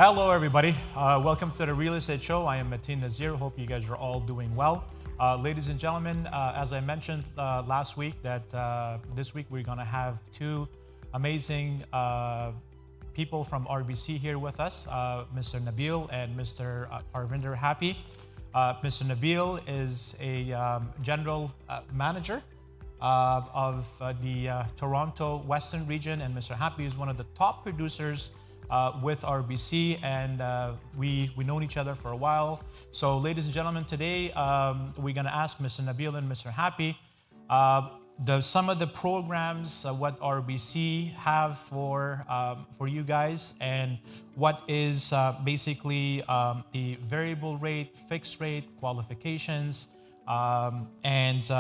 Hello, everybody. Welcome to the Real Estate Show. I am Matien. Hope you guys are all doing well. Ladies and gentlemen, as I mentioned last week, that this week we're going to have two amazing people from RBC here with us, Mr. Nabil and Mr. Parvinder Happy. Mr. Nabil is a general manager of the Toronto Western region, and Mr. Happy is one of the top producers with RBC, and we've known each other for a while. So, ladies and gentlemen, today we're going to ask Mr. Nabil and Mr. Happy some of the programs what RBC have for you guys, and what is basically the variable rate, fixed rate, qualifications, and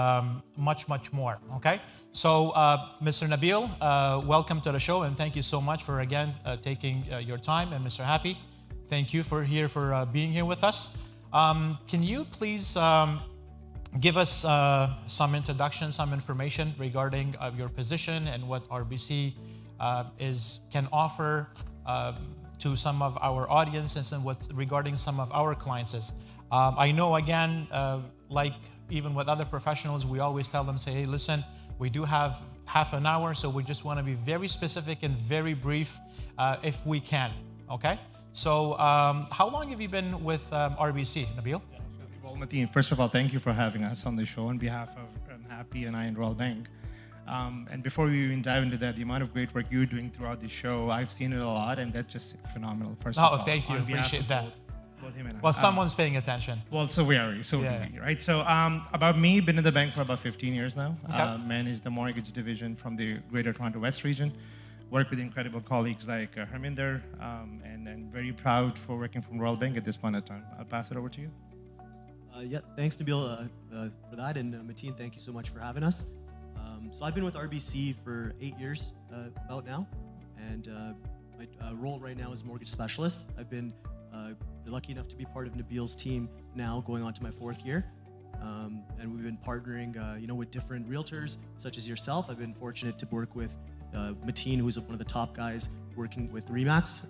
much more. Okay, so Mr. Nabil, welcome to the show, and thank you so much for again taking your time. And Mr. Happy, thank you for being here with us. Can you please give us some introduction, some information regarding your position and what RBC can offer to some of our audiences, and what regarding some of our clients is. I know, again, like even with other professionals, we always tell them, say, hey, listen, we do have half an hour, so we just want to be very specific and very brief if we can, okay? So how long have you been with RBC, Nabil? Well, Matien, first of all, thank you for having us on the show on behalf of Happy and I and Royal Bank. And before we even dive into that, the amount of great work you're doing throughout the show, I've seen it a lot, and that's just phenomenal. First of all, thank you. Appreciate that. Both him and I. Well, someone's paying attention. Well, so we are, right? So about me, been in the bank for about 15 years now. Okay. Managed the mortgage division from the Greater Toronto West region. Work with incredible colleagues like Harminder, and very proud for working from Royal Bank at this point in time. I'll pass it over to you. Yeah, thanks, Nabil, for that. And Matien, thank you so much for having us. So I've been with RBC for 8 years, about now. And my role right now is mortgage specialist. I've been lucky enough to be part of Nabil's team now, going on to my 4th year. And we've been partnering, with different realtors, such as yourself. I've been fortunate to work with Matien, who's one of the top guys working with RE/MAX.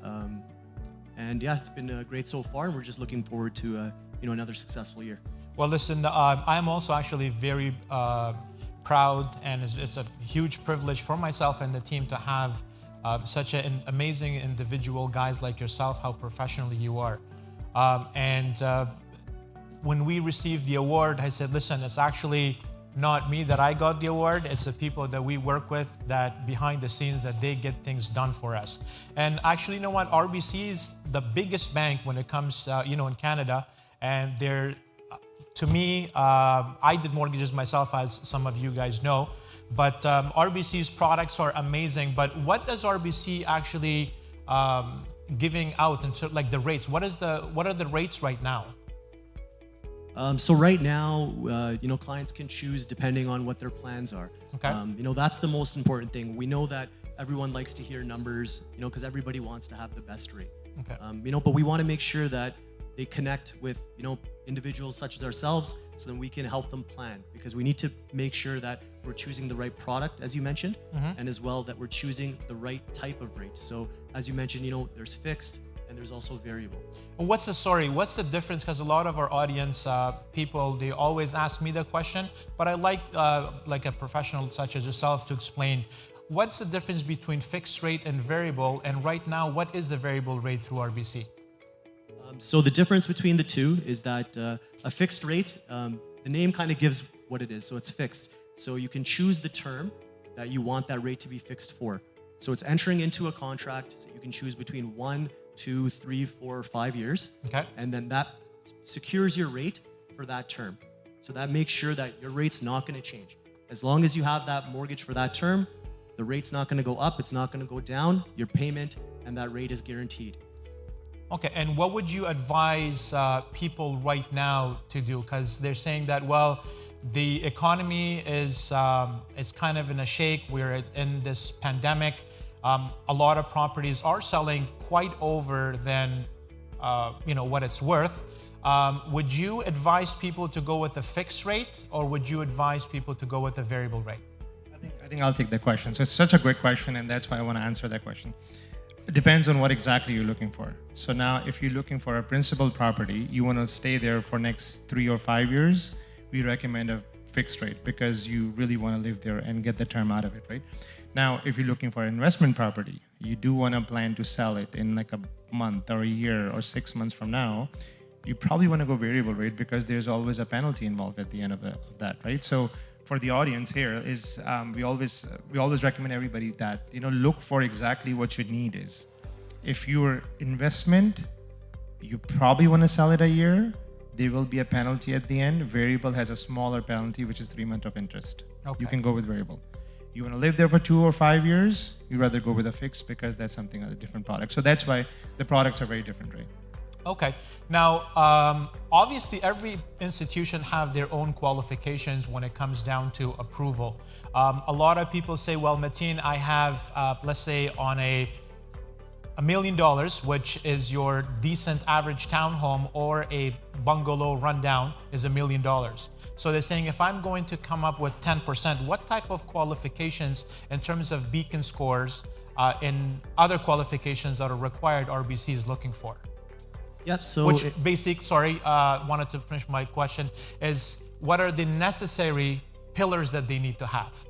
And yeah, it's been great so far, and we're just looking forward to another successful year. Well, listen, I'm also actually very proud, and it's a huge privilege for myself and the team to have such an amazing individual, guys like yourself, how professional you are. And when we received the award, I said, listen, it's actually not me that I got the award, it's the people that we work with, that behind the scenes, that they get things done for us. And actually, you know what, RBC is the biggest bank when it comes, in Canada, and they're, to me, I did mortgages myself, as some of you guys know, but RBC's products are amazing. But what does RBC actually giving out in terms, like the rates? What are the rates right now? So right now, clients can choose depending on what their plans are. Okay. That's the most important thing. We know that everyone likes to hear numbers, because everybody wants to have the best rate. Okay. But we want to make sure that they connect with, individuals such as ourselves, so that we can help them plan, because we need to make sure that we're choosing the right product, as you mentioned, and as well that we're choosing the right type of rate. So as you mentioned, there's fixed and there's also variable. What's the difference? Because a lot of our audience people, they always ask me the question, but I like a professional such as yourself to explain what's the difference between fixed rate and variable, and right now, what is the variable rate through RBC? So the difference between the two is that a fixed rate, the name kind of gives what it is. So it's fixed. So you can choose the term that you want that rate to be fixed for. So it's entering into a contract. So you can choose between 1, 2, 3, 4, or 5 years. Okay. And then that secures your rate for that term. So that makes sure that your rate's not going to change. As long as you have that mortgage for that term, the rate's not going to go up, it's not going to go down, your payment and that rate is guaranteed. Okay, and what would you advise people right now to do? Because they're saying that, well, the economy is kind of in a shake. We're in this pandemic. A lot of properties are selling quite over than what it's worth. Would you advise people to go with a fixed rate, or would you advise people to go with a variable rate? I think I'll take that question. So it's such a great question, and that's why I want to answer that question. It depends on what exactly you're looking for. So now, if you're looking for a principal property, you want to stay there for next 3 or 5 years, we recommend a fixed rate because you really want to live there and get the term out of it, right? Now, if you're looking for an investment property, you do want to plan to sell it in like a month or a year or 6 months from now, you probably want to go variable rate because there's always a penalty involved at the end of that, right? So for the audience here is we always recommend everybody that look for exactly what your need is. If your investment, you probably want to sell it a year, there will be a penalty at the end. Variable has a smaller penalty, which is 3 months of interest. Okay. You can go with variable. You want to live there for 2 or 5 years, you'd rather go with a fixed because that's something a different product. So that's why the products are very different, right? Okay. Now, obviously, every institution have their own qualifications when it comes down to approval. A lot of people say, well, Matien, I have, let's say, on $1 million, which is your decent average townhome, or a bungalow rundown is $1 million. So they're saying, if I'm going to come up with 10%, what type of qualifications in terms of beacon scores and other qualifications that are required RBC is looking for? Yep. So wanted to finish my question, is what are the necessary pillars that they need to have?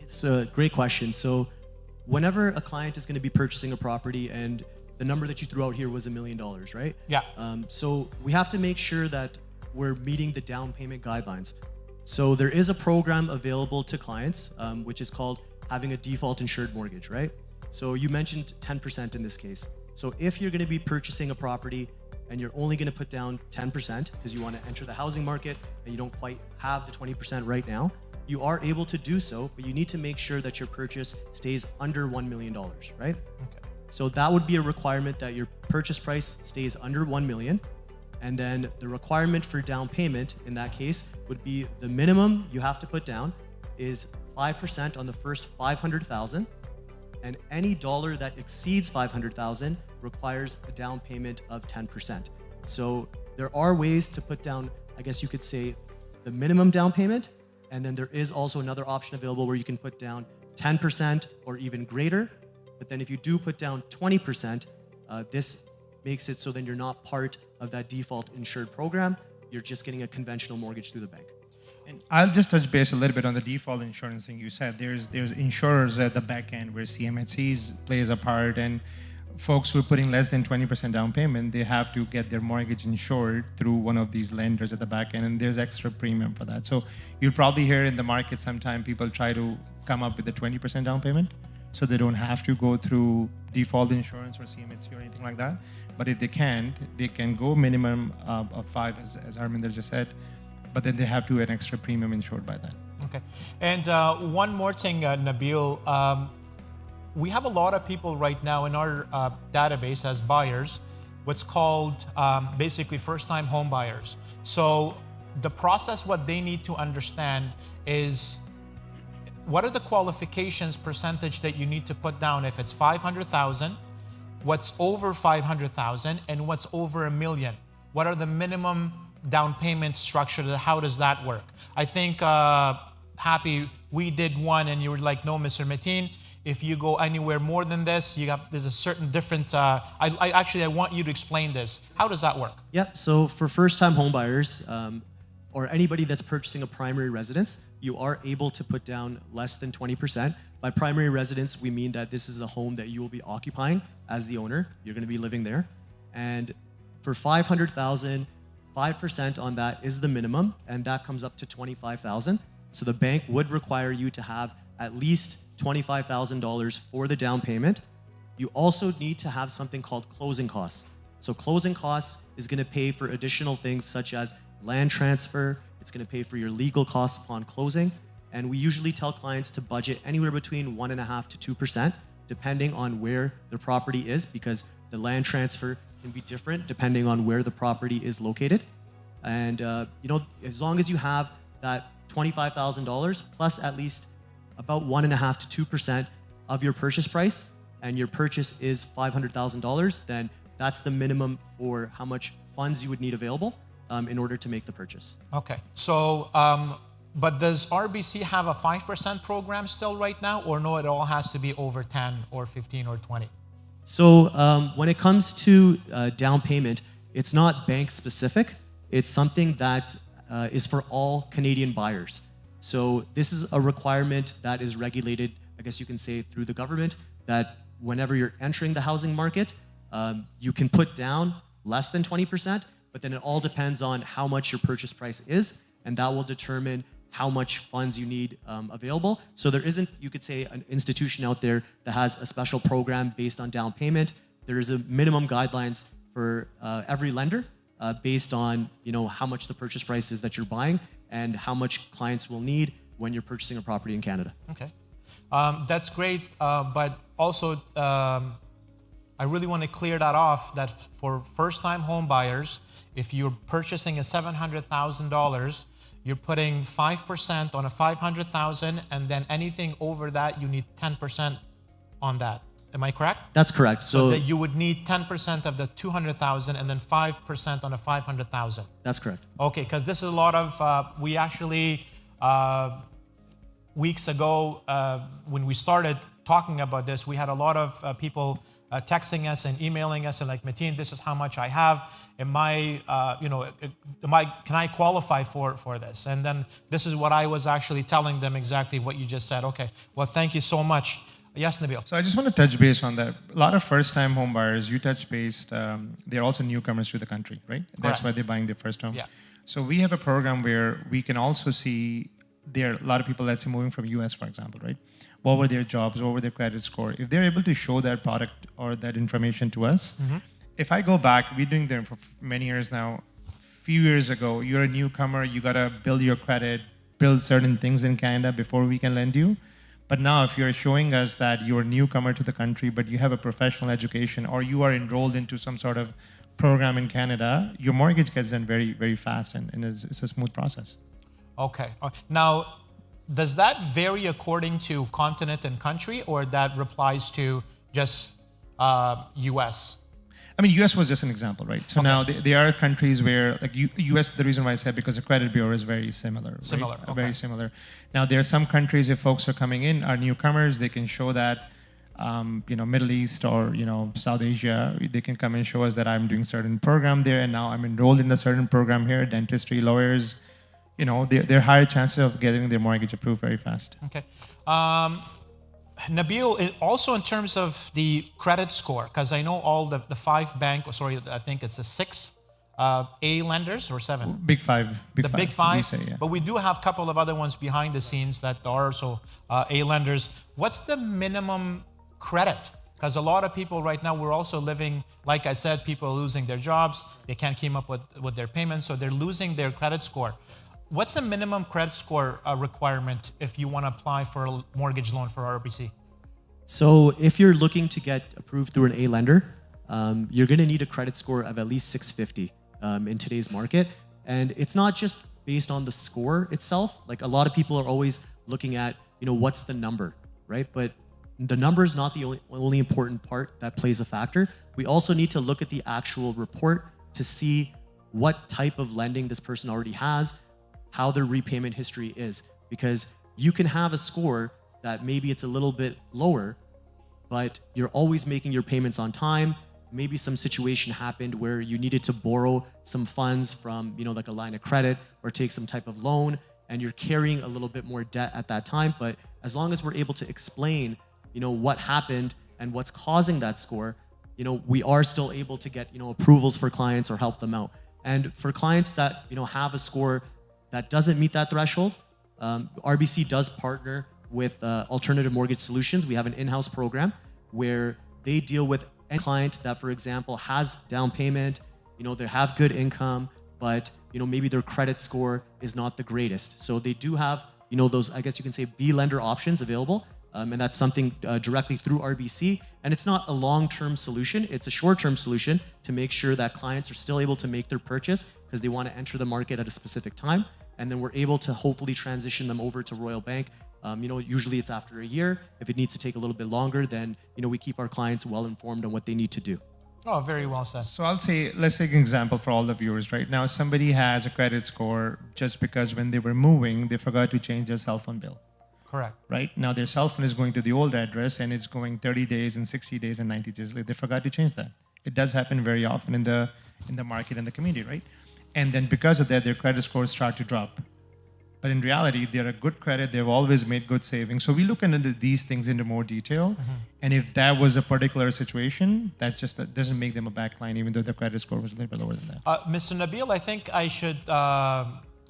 It's a great question. So whenever a client is going to be purchasing a property, and the number that you threw out here was $1 million, right? Yeah. So we have to make sure that we're meeting the down payment guidelines. So there is a program available to clients, which is called having a default insured mortgage, right? So you mentioned 10% in this case. So if you're going to be purchasing a property and you're only going to put down 10% because you want to enter the housing market and you don't quite have the 20% right now, you are able to do so, but you need to make sure that your purchase stays under $1 million, right? Okay. So that would be a requirement that your purchase price stays under 1 million. And then the requirement for down payment in that case would be the minimum you have to put down is 5% on the first 500,000. And any dollar that exceeds 500,000 requires a down payment of 10%. So there are ways to put down, I guess you could say, the minimum down payment. And then there is also another option available where you can put down 10% or even greater. But then if you do put down 20%, this makes it so then you're not part of that default insured program. You're just getting a conventional mortgage through the bank. And I'll just touch base a little bit on the default insurance thing you said. There's insurers at the back end where CMHCs plays a part, and folks who are putting less than 20% down payment, they have to get their mortgage insured through one of these lenders at the back end, and there's extra premium for that. So you'll probably hear in the market sometime people try to come up with a 20% down payment, so they don't have to go through default insurance or CMHC or anything like that. But if they can't, they can go minimum of 5, as Arminder just said, but then they have to an extra premium insured by that. Okay. And one more thing, Nabil. We have a lot of people right now in our database as buyers, what's called basically first-time home buyers. So the process, what they need to understand is what are the qualifications percentage that you need to put down if it's 500,000, what's over 500,000, and what's over $1 million. What are the minimum down payment structure? How does that work? I think, Happy, we did one and you were like, no, Mr. Matien, if you go anywhere more than this, there's a certain different, I want you to explain this. How does that work? Yep, so for first-time home buyers, or anybody that's purchasing a primary residence, you are able to put down less than 20%. By primary residence, we mean that this is a home that you will be occupying as the owner. You're going to be living there. And for 500,000, 5% on that is the minimum, and that comes up to 25,000. So the bank would require you to have at least $25,000 for the down payment. You also need to have something called closing costs. So closing costs is going to pay for additional things such as land transfer. It's going to pay for your legal costs upon closing. And we usually tell clients to budget anywhere between 1.5% to 2%, depending on where the property is, because the land transfer can be different depending on where the property is located. And as long as you have that $25,000 plus at least about 1.5% to 2% of your purchase price, and your purchase is $500,000, then that's the minimum for how much funds you would need available in order to make the purchase. Okay, so but does RBC have a 5% program still right now, or no, it all has to be over 10 or 15 or 20? So when it comes to down payment, it's not bank specific. It's something that is for all Canadian buyers. So this is a requirement that is regulated, I guess you can say, through the government, that whenever you're entering the housing market, you can put down less than 20%, but then it all depends on how much your purchase price is, and that will determine how much funds you need available. So there isn't, you could say, an institution out there that has a special program based on down payment. There is a minimum guidelines for every lender based on how much the purchase price is that you're buying and how much clients will need when you're purchasing a property in Canada. Okay, that's great, but also I really want to clear that off, that for first-time home buyers, if you're purchasing a $700,000, you're putting 5% on a $500,000, and then anything over that, you need 10% on that. Am I correct? That's correct. So that you would need 10% of the $200,000 and then 5% on the $500,000. That's correct. Okay, because this is a lot of, we actually, weeks ago, when we started talking about this, we had a lot of people texting us and emailing us and like, Matien, this is how much I have. Am I, can I qualify for this? And then this is what I was actually telling them, exactly what you just said. Okay, well, thank you so much. Yes, Nabil. So I just want to touch base on that. A lot of first-time home buyers, you touch base, they're also newcomers to the country, right? That's why they're buying their first home. Yeah. So we have a program where we can also see there are a lot of people, let's say, moving from US, for example, right? What were their jobs? What were their credit score? If they're able to show that product or that information to us, if I go back, we're doing them for many years now. A few years ago, you're a newcomer, you got to build your credit, build certain things in Canada before we can lend you. But now if you're showing us that you're a newcomer to the country, but you have a professional education or you are enrolled into some sort of program in Canada, your mortgage gets done very, very fast and it's a smooth process. Okay. Now, does that vary according to continent and country, or that applies to just US? I mean, US was just an example, right? So now there are countries where, like US, the reason why I said, because the credit bureau is very similar. Similar, right? okay. Very similar. Now, there are some countries, if folks are coming in, are newcomers, they can show that, Middle East or, South Asia, they can come and show us that I'm doing certain program there, and now I'm enrolled in a certain program here, dentistry, lawyers, there are higher chances of getting their mortgage approved very fast. Okay. Nabil, also in terms of the credit score, because I know all the five I think it's the 6 A lenders or 7? Big five. The big five, say, yeah. But we do have a couple of other ones behind the scenes that are also A lenders. What's the minimum credit? Because a lot of people right now, we're also living, like I said, people are losing their jobs, they can't keep up with their payments, so they're losing their credit score. What's the minimum credit score requirement if you want to apply for a mortgage loan for RBC? So if you're looking to get approved through an A lender, you're going to need a credit score of at least 650 in today's market. And it's not just based on the score itself. Like, a lot of people are always looking at, what's the number, right? But the number is not the only important part that plays a factor. We also need to look at the actual report to see what type of lending this person already has, how their repayment history is. Because you can have a score that maybe it's a little bit lower, but you're always making your payments on time. Maybe some situation happened where you needed to borrow some funds from, like a line of credit or take some type of loan, and you're carrying a little bit more debt at that time. But as long as we're able to explain, what happened and what's causing that score, we are still able to get, approvals for clients or help them out. And for clients that, have a score that doesn't meet that threshold, RBC does partner with alternative mortgage solutions. We have an in-house program where they deal with any client that, for example, has down payment, they have good income, but maybe their credit score is not the greatest. So they do have those, I guess you can say, B lender options available, and that's something directly through RBC. And it's not a long-term solution; it's a short-term solution to make sure that clients are still able to make their purchase because they want to enter the market at a specific time, and then we're able to hopefully transition them over to Royal Bank. Usually it's after a year. If it needs to take a little bit longer, then we keep our clients well informed on what they need to do. Oh, very well said. So let's take an example for all the viewers right now. Somebody has a credit score just because when they were moving, they forgot to change their cell phone bill. Correct. Right? Now their cell phone is going to the old address and it's going 30 days and 60 days and 90 days later. They forgot to change that. It does happen very often in the market and the community, right? And then because of that, their credit scores start to drop. But in reality, they're a good credit. They've always made good savings. So we look into these things into more detail. And if that was a particular situation, that doesn't make them a backline, even though the credit score was a little bit lower than that. Mr. Nabil, I think I should,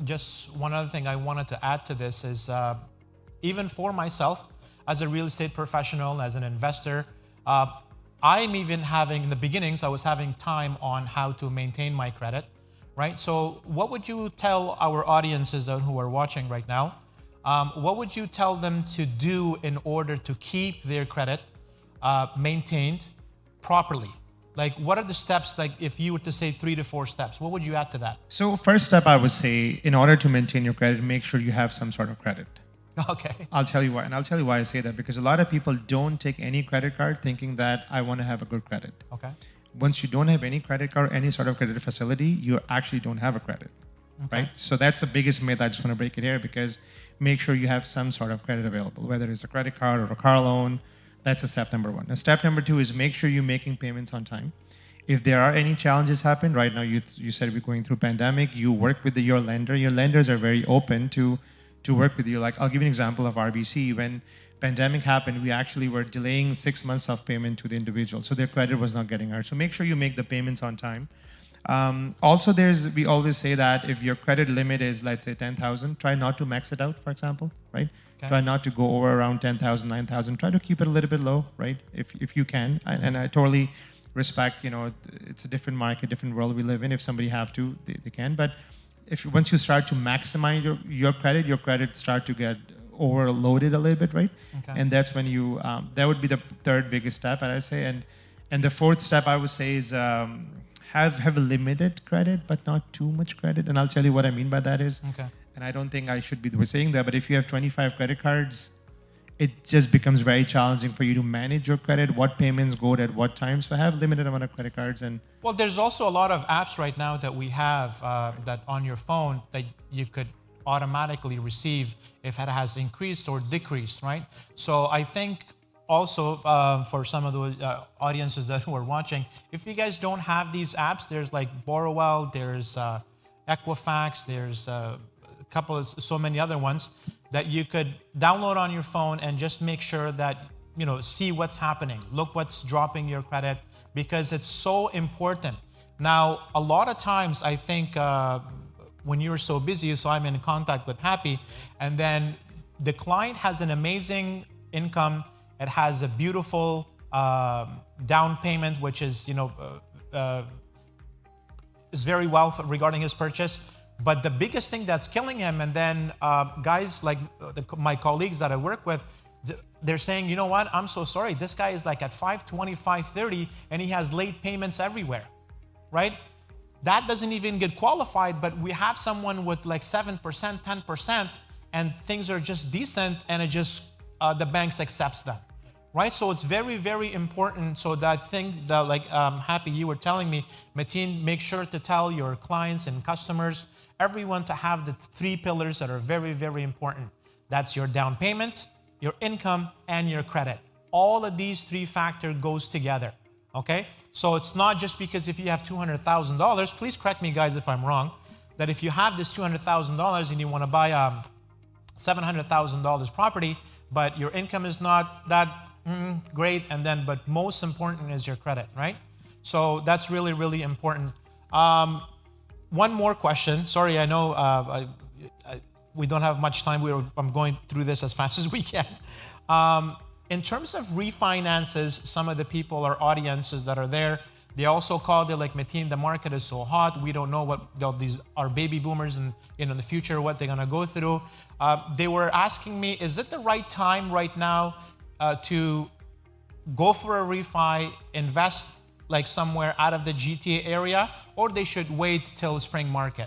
just one other thing I wanted to add to this is, even for myself, as a real estate professional, as an investor, I'm even having, in the beginnings, I was having time on how to maintain my credit. Right? So what would you tell our audiences who are watching right now? What would you tell them to do in order to keep their credit maintained properly? Like, what are the steps, like if you were to say 3 to 4 steps, what would you add to that? So first step, I would say, in order to maintain your credit, make sure you have some sort of credit. Okay. I'll tell you why. And I'll tell you why I say that. Because a lot of people don't take any credit card thinking that I want to have a good credit. Okay. Once you don't have any credit card, any sort of credit facility, you actually don't have a credit, right? So that's the biggest myth. I just want to break it here because make sure you have some sort of credit available, whether it's a credit card or a car loan. That's a step number 1. Now, step number 2 is make sure you're making payments on time. If there are any challenges happen, right now you said we're going through pandemic, you work with your lender. Your lenders are very open to work with you. Like, I'll give you an example of RBC. When pandemic happened, we actually were delaying 6 months of payment to the individual. So their credit was not getting hurt. So make sure you make the payments on time. Also, we always say that if your credit limit is, let's say, 10,000, try not to max it out, for example, right? Okay. Try not to go over around 10,000, 9,000. Try to keep it a little bit low, right? If you can. And I totally respect, it's a different market, different world we live in. If somebody have to, they can. But once you start to maximize your credit start to get overloaded a little bit, right? Okay. And that's when you, that would be the third biggest step, I'd say. And the fourth step I would say is have a limited credit, but not too much credit. And I'll tell you what I mean by that is, and I don't think I should be saying that, but if you have 25 credit cards, it just becomes very challenging for you to manage your credit, what payments go at what time. So have limited amount of credit cards. And well, there's also a lot of apps right now that we have that on your phone that you could automatically receive if it has increased or decreased, right? So I think also for some of the audiences that who are watching, if you guys don't have these apps, there's like Borrowell, there's Equifax, there's a couple of so many other ones that you could download on your phone and just make sure that, see what's happening, look what's dropping your credit, because it's so important. Now, a lot of times I think when you're so busy, so I'm in contact with Happy, and then the client has an amazing income, it has a beautiful down payment, which is, is very well regarding his purchase. But the biggest thing that's killing him, and then guys like my colleagues that I work with, they're saying, you know what, I'm so sorry. This guy is like at 520, 530, and he has late payments everywhere, right? That doesn't even get qualified, but we have someone with like 7%, 10%, and things are just decent, and it just, the banks accepts them, right? So it's very, very important. So that thing that like Happy, you were telling me, Matien, make sure to tell your clients and customers, everyone to have the 3 pillars that are very, very important. That's your down payment, your income, and your credit. All of these 3 factors goes together, okay? So it's not just because if you have $200,000, please correct me guys if I'm wrong, that if you have this $200,000 and you want to buy a $700,000 property, but your income is not that great, and then, but most important is your credit, right? So that's really, really important. One more question. Sorry, I know we don't have much time. I'm going through this as fast as we can. In terms of refinances, some of the people or audiences that are there, they also called it like, Matien, the market is so hot. We don't know what these are baby boomers and in the future, what they're going to go through. They were asking me, is it the right time right now to go for a refi, invest like somewhere out of the GTA area, or they should wait till spring market?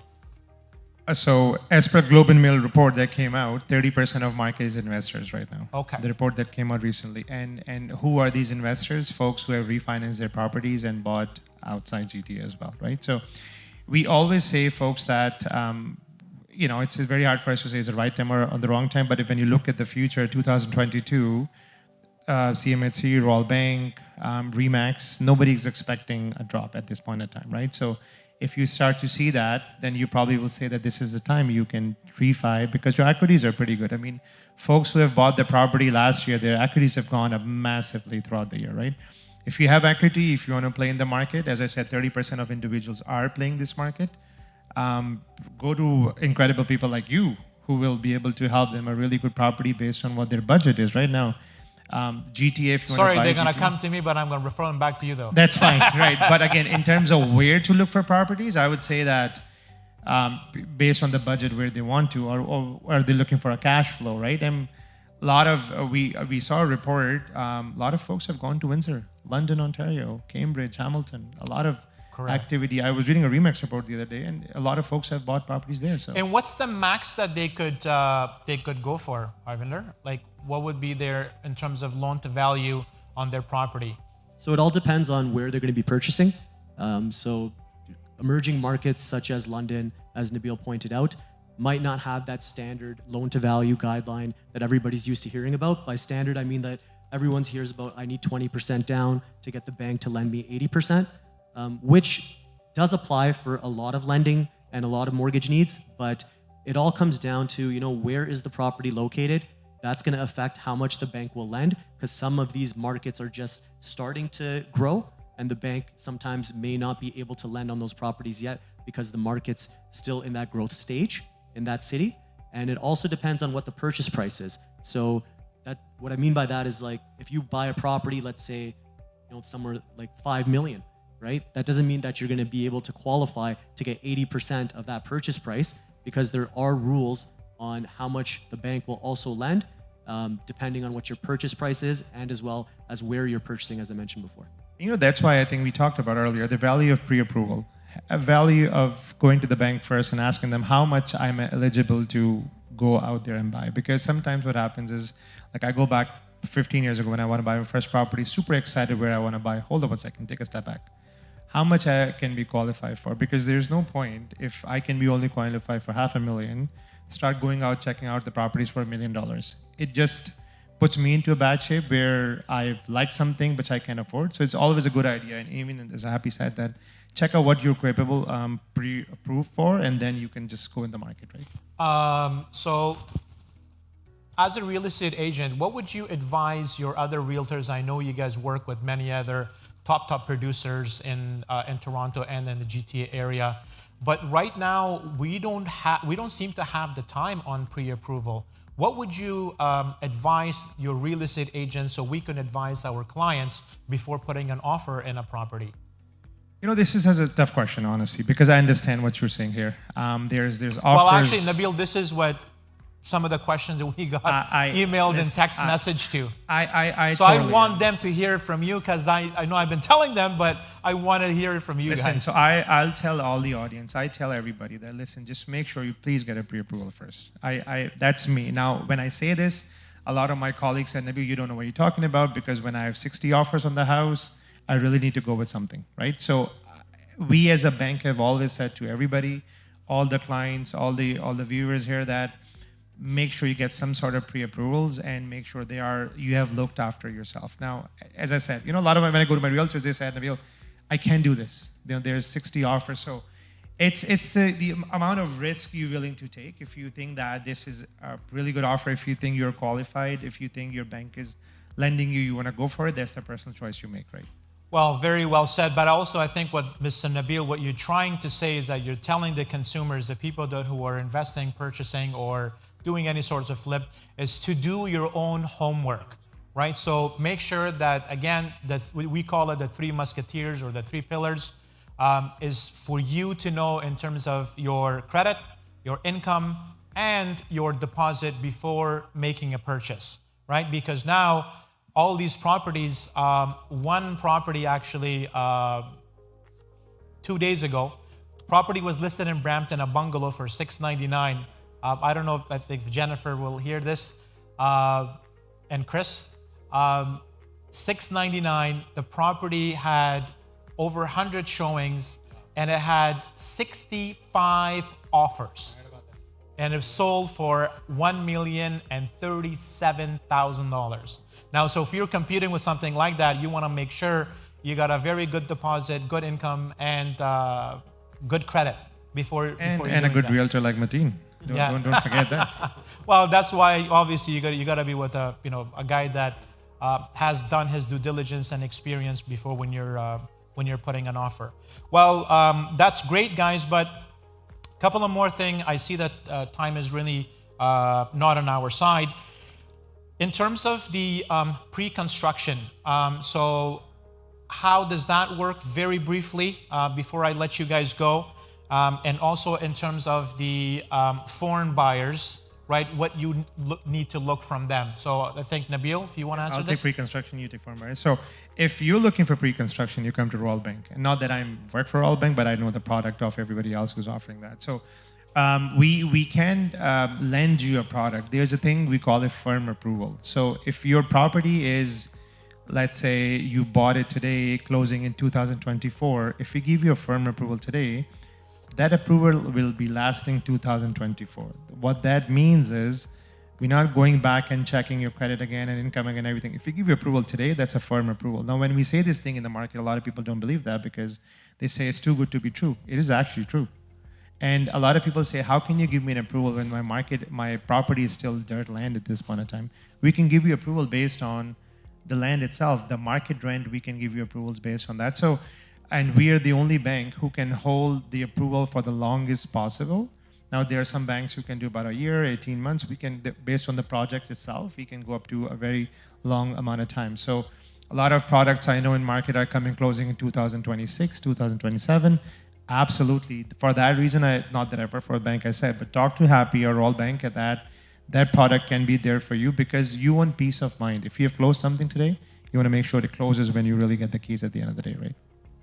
So as per Globe and Mail report that came out, 30% of market is investors right now. Okay. The report that came out recently. And who are these investors? Folks who have refinanced their properties and bought outside GTA as well, right? So we always say, folks, that it's very hard for us to say it's the right time or the wrong time. But when you look at the future, 2022, CMHC, Royal Bank, Remax, nobody's expecting a drop at this point in time, right? So if you start to see that, then you probably will say that this is the time you can refi because your equities are pretty good. I mean, folks who have bought the property last year, their equities have gone up massively throughout the year, right? If you have equity, if you want to play in the market, as I said, 30% of individuals are playing this market. Go to incredible people like you who will be able to help them a really good property based on what their budget is right now. GTA, if you Sorry, want to buy they're going to GTA, come to me, but I'm going to refer them back to you, though. That's fine, right? But again, in terms of where to look for properties, I would say that based on the budget where they want to, or are they looking for a cash flow, right? And a lot of we saw a report. A lot of folks have gone to Windsor, London, Ontario, Cambridge, Hamilton. A lot of activity. I was reading a Remax report the other day, and a lot of folks have bought properties there. So. And what's the max that they could go for, Arvinder? Like, what would be their in terms of loan to value on their property? So it all depends on where they're going to be purchasing. So emerging markets such as London, as Nabil pointed out, might not have that standard loan to value guideline that everybody's used to hearing about. By standard, I mean that everyone hears about I need 20% down to get the bank to lend me 80%. Which does apply for a lot of lending and a lot of mortgage needs, but it all comes down to, where is the property located? That's going to affect how much the bank will lend, because some of these markets are just starting to grow, and the bank sometimes may not be able to lend on those properties yet because the market's still in that growth stage in that city. And it also depends on what the purchase price is. So what I mean by that is, like, if you buy a property, let's say, somewhere like 5 million, right? That doesn't mean that you're going to be able to qualify to get 80% of that purchase price, because there are rules on how much the bank will also lend, depending on what your purchase price is and as well as where you're purchasing, as I mentioned before. That's why I think we talked about earlier, the value of pre-approval, a value of going to the bank first and asking them how much I'm eligible to go out there and buy. Because sometimes what happens is, like, I go back 15 years ago when I want to buy my first property, super excited where I want to buy. Hold on 1 second, take a step back. How much I can be qualified for? Because there's no point if I can be only qualified for $500,000, start going out, checking out the properties for $1 million. It just puts me into a bad shape where I've liked something which I can't afford. So it's always a good idea, and even as Happy said, that check out what you're capable, pre-approved for, and then you can just go in the market, right? So as a real estate agent, what would you advise your other realtors? I know you guys work with many other top producers in Toronto and in the GTA area, but right now we don't seem to have the time on pre-approval. What would you advise your real estate agents so we can advise our clients before putting an offer in a property? This is a tough question, honestly, because I understand what you're saying here. There's offers. Well, actually, Nabil, this is what some of the questions that we got emailed and text message to. So I want them to hear it from you, because I know I've been telling them, but I want to hear it from you guys. So I'll tell all the audience, I tell everybody that, listen, just make sure you please get a pre-approval first. That's me. Now, when I say this, a lot of my colleagues said, Nabil, you don't know what you're talking about, because when I have 60 offers on the house, I really need to go with something, right? So we as a bank have always said to everybody, all the clients, all the viewers here, that make sure you get some sort of pre-approvals and make sure you have looked after yourself. Now, as I said, a lot of when I go to my realtors, they said, Nabil, I can't do this. There's 60 offers. So it's the amount of risk you're willing to take. If you think that this is a really good offer, if you think you're qualified, if you think your bank is lending you want to go for it, that's the personal choice you make, right? Well, very well said. But also, I think Mr. Nabil, what you're trying to say is that you're telling the consumers, the people who are investing, purchasing, or doing any sorts of flip, is to do your own homework, right? So make sure that, again, that we call it the 3 musketeers or the 3 pillars, is for you to know in terms of your credit, your income, and your deposit before making a purchase, right? Because now all these properties, one property actually 2 days ago, property was listed in Brampton, a bungalow for $699. I don't know, I think Jennifer will hear this, and Chris. $699, the property had over 100 showings, and it had 65 offers. and it sold for $1,037,000. Now, so if you're competing with something like that, you want to make sure you got a very good deposit, good income, and good credit before you're and doing a good that. realtor like Matien. Don't forget that. Well, that's why obviously you got to be with a guy that has done his due diligence and experience before when you're putting an offer. Well, that's great, guys. But a couple of more things. I see that time is really not on our side. In terms of the pre-construction, so how does that work? Very briefly before I let you guys go. And also in terms of the foreign buyers, right? What you need to look from them. So I think Nabil, if you want to answer I'll this. take pre-construction, you take foreign buyers. So if you're looking for pre-construction, you come to Royal Bank. And not that I work for Royal Bank, but I know the product of everybody else who's offering that. So we can lend you a product. There's a thing we call a firm approval. So if your property is, let's say you bought it today, closing in 2024, if we give you a firm approval today, that approval will be lasting 2024. What that means is we're not going back and checking your credit again and income and everything. If we give you approval today, that's a firm approval. Now, when we say this thing in the market, a lot of people don't believe that because they say it's too good to be true. It is actually true. And a lot of people say, how can you give me an approval when my property is still dirt land at this point in time? We can give you approval based on the land itself, the market rent. We can give you approvals based on that. And we are the only bank who can hold the approval for the longest possible. Now, there are some banks who can do about a year, 18 months. We can, based on the project itself, we can go up to a very long amount of time. So a lot of products I know in market are closing in 2026, 2027. Absolutely. For that reason, not that I work for a bank, I said, but talk to Happy or Royal Bank at that product can be there for you because you want peace of mind. If you have closed something today, you want to make sure it closes when you really get the keys at the end of the day, right?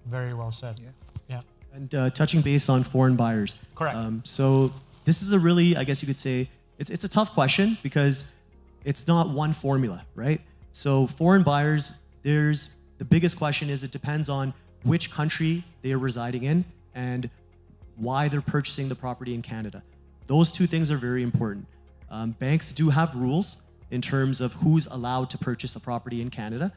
Very well said. Yeah. And touching base on foreign buyers. Correct. So this is a really, I guess you could say, it's a tough question because it's not one formula, right? So foreign buyers, the biggest question is it depends on which country they are residing in and why they're purchasing the property in Canada. Those two things are very important. Banks do have rules in terms of who's allowed to purchase a property in Canada.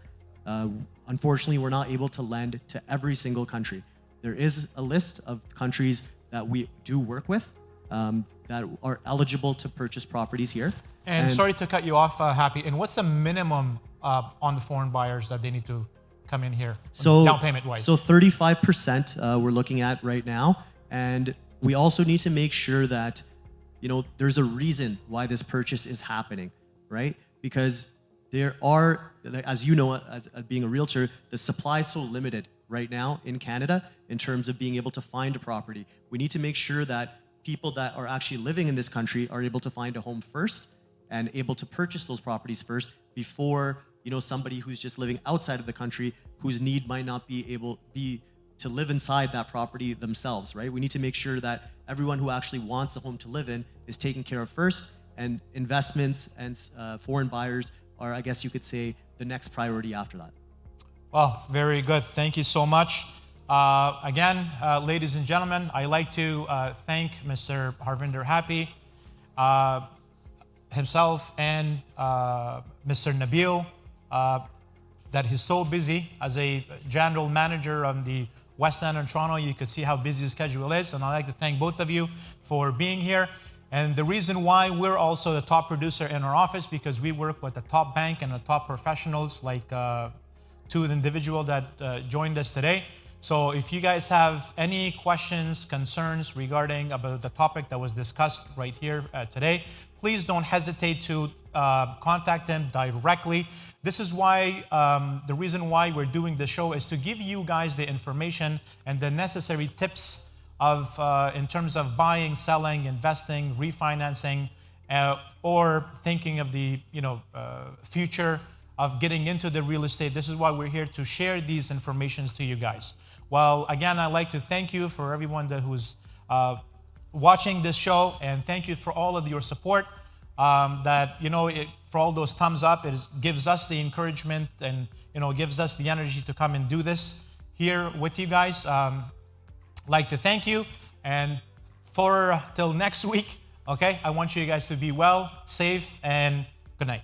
Unfortunately, we're not able to lend to every single country. There is a list of countries that we do work with that are eligible to purchase properties here. And sorry to cut you off, Happy. And what's the minimum on the foreign buyers that they need to come in here, down payment wise? So 35% we're looking at right now. And we also need to make sure that, there's a reason why this purchase is happening, right? Because there are, as you know, as being a realtor, the supply is so limited right now in Canada in terms of being able to find a property. We need to make sure that people that are actually living in this country are able to find a home first and able to purchase those properties first before, somebody who's just living outside of the country whose need might not be to live inside that property themselves, right? We need to make sure that everyone who actually wants a home to live in is taken care of first, and investments and foreign buyers are, I guess you could say, the next priority after that. Well, very good. Thank you so much. Again, ladies and gentlemen, I'd like to thank Mr. Harvinder Happy himself and Mr. Nabil that he's so busy as a general manager on the West End in Toronto. You can see how busy his schedule is. And I'd like to thank both of you for being here. And the reason why we're also the top producer in our office, because we work with the top bank and the top professionals like two individuals that joined us today. So if you guys have any questions, concerns regarding about the topic that was discussed right here today, please don't hesitate to contact them directly. This is why, the reason why we're doing the show is to give you guys the information and the necessary tips of in terms of buying, selling, investing, refinancing, or thinking of the future of getting into the real estate. This is why we're here to share these informations to you guys. Well, again, I'd like to thank you for everyone who's watching this show, and thank you for all of your support. For all those thumbs up, it gives us the encouragement and gives us the energy to come and do this here with you guys. Like to thank you, and till next week, Okay? I want you guys to be well, safe, and good night.